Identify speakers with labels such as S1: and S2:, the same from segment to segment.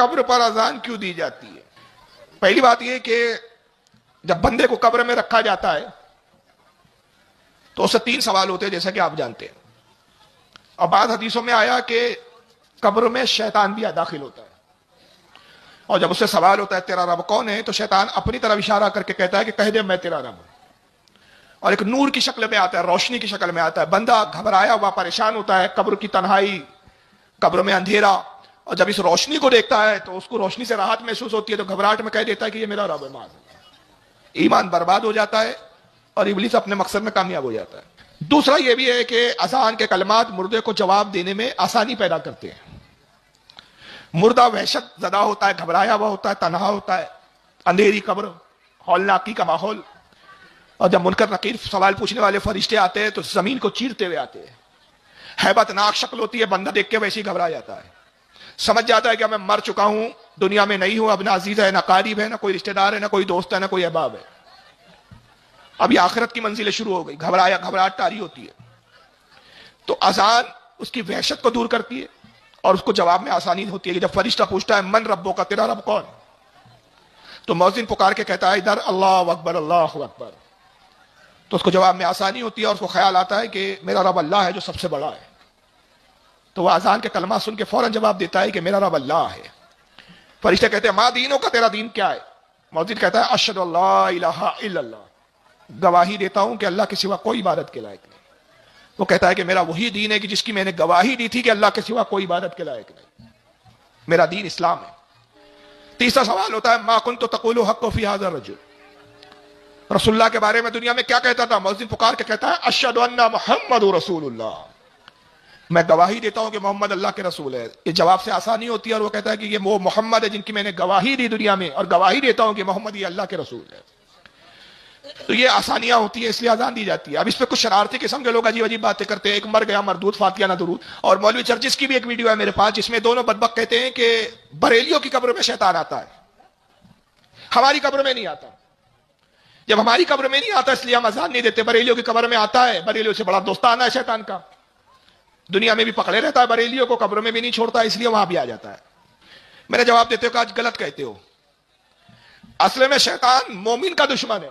S1: قبر پر اذان کیوں دی جاتی ہے؟ پہلی بات یہ کہ جب بندے کو قبر میں رکھا جاتا ہے تو اس سے 3 سوال ہوتے ہیں، جیسا کہ آپ جانتے ہیں. اور بعض حدیثوں میں آیا کہ قبر میں شیطان بھی داخل ہوتا ہے، اور جب اس سے سوال ہوتا ہے تیرا رب کون ہے، تو شیطان اپنی طرف اشارہ کر کے کہتا ہے کہ کہہ دے میں تیرا رب ہوں. اور ایک نور کی شکل میں آتا ہے، روشنی کی شکل میں آتا ہے. بندہ گھبرایا ہوا پریشان ہوتا ہے، قبر کی تنہائی، قبر میں اندھیرا، اور جب اس روشنی کو دیکھتا ہے تو اس کو روشنی سے راحت محسوس ہوتی ہے، تو گھبراہٹ میں کہہ دیتا ہے کہ یہ میرا رب ہے. ایمان برباد ہو جاتا ہے اور ابلیس اپنے مقصد میں کامیاب ہو جاتا ہے. دوسرا یہ بھی ہے کہ اذان کے کلمات مردے کو جواب دینے میں آسانی پیدا کرتے ہیں. مردہ وحشت زدہ ہوتا ہے، گھبرایا ہوا ہوتا ہے، تنہا ہوتا ہے، اندھیری قبر، ہولناکی کا ماحول، اور جب منکر نکیر سوال پوچھنے والے فرشتے آتے ہیں تو زمین کو چیرتے ہوئے آتے ہیں. ہیبت ناک شکل ہوتی ہے، بندہ دیکھ کے ویسے ہی گھبرا جاتا ہے، سمجھ جاتا ہے کہ میں مر چکا ہوں، دنیا میں نہیں ہوں، اب نہ عزیز ہے، نہ قریب ہے، نہ کوئی رشتہ دار ہے، نہ کوئی دوست ہے، نہ کوئی احباب ہے. اب یہ آخرت کی منزلیں شروع ہو گئی، گھبراہٹ طاری ہوتی ہے. تو اذان اس کی وحشت کو دور کرتی ہے اور اس کو جواب میں آسانی ہوتی ہے کہ جب فرشتہ پوچھتا ہے من ربوں کا، تیرا رب کون، تو مؤذن پکار کے کہتا ہے ادھر اللہ اکبر اللہ اکبر، تو اس کو جواب میں آسانی ہوتی ہے اور اس کو خیال آتا ہے کہ میرا رب اللہ ہے جو سب سے بڑا ہے. تو وہ اذان کے کلمات سن کے فوراً جواب دیتا ہے کہ میرا رب اللہ ہے. فرشتے کہتے ہیں ما دینوں کا، تیرا دین کیا ہے؟ مؤذن کہتا ہے اشہد ان لا الہ الا اللہ، گواہی دیتا ہوں کہ اللہ کے سوا کوئی عبادت کے لائق نہیں. وہ کہتا ہے کہ میرا وہی دین ہے کہ جس کی میں نے گواہی دی تھی کہ اللہ کے سوا کوئی عبادت کے لائق نہیں، میرا دین اسلام ہے. تیسرا سوال ہوتا ہے ما کنت تقول حق فی ھذا الرجل، رسول اللہ کے بارے میں دنیا میں کیا کہتا تھا؟ مؤذن پکار کے کہتا ہے اشہد ان محمد رسول اللہ، میں گواہی دیتا ہوں کہ محمد اللہ کے رسول ہے. یہ جواب سے آسانی ہوتی ہے اور وہ کہتا ہے کہ یہ وہ محمد ہے جن کی میں نے گواہی دی دنیا میں، اور گواہی دیتا ہوں کہ محمد یہ اللہ کے رسول ہے. تو یہ آسانیاں ہوتی ہیں، اس لیے اذان دی جاتی ہے. اب اس پہ کچھ شرارتی قسم کے لوگ عجیب عجیب باتیں کرتے ہیں، ایک مر گیا مردود فاتحہ نہ درود. اور مولوی چرچز کی بھی ایک ویڈیو ہے میرے پاس جس میں دونوں بدبخت کہتے ہیں کہ بریلیوں کی قبر میں شیطان آتا ہے، ہماری قبر میں نہیں آتا. جب ہماری قبر میں نہیں آتا اس لیے ہم اذان نہیں دیتے. بریلیوں کی قبر میں آتا ہے، بریلیوں سے بڑا دوستانہ ہے شیطان کا، دنیا میں بھی پکڑے رہتا ہے بریلیوں کو، قبر میں بھی نہیں چھوڑتا، اس لیے وہاں بھی آ جاتا ہے. میرا جواب دیتے ہو کہ آج غلط کہتے ہو. اصل میں شیطان مومن کا دشمن ہے.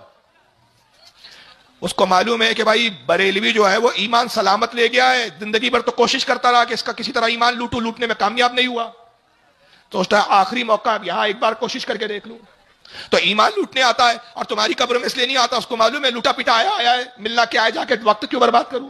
S1: اس کو معلوم ہے کہ بھائی بریلوی جو ہے وہ ایمان سلامت لے گیا ہے، زندگی بھر تو کوشش کرتا رہا کہ اس کا کسی طرح ایمان لوٹنے میں کامیاب نہیں ہوا، تو اس کا آخری موقع اب یہاں ایک بار کوشش کر کے دیکھ لوں. تو ایمان لوٹنے آتا ہے اور تمہاری قبر میں اس لیے نہیں آتا، اس کو معلوم ہے لوٹا پیٹا آیا ہے، ملنا کیا ہے، جا کے وقت کیوں برباد کروں.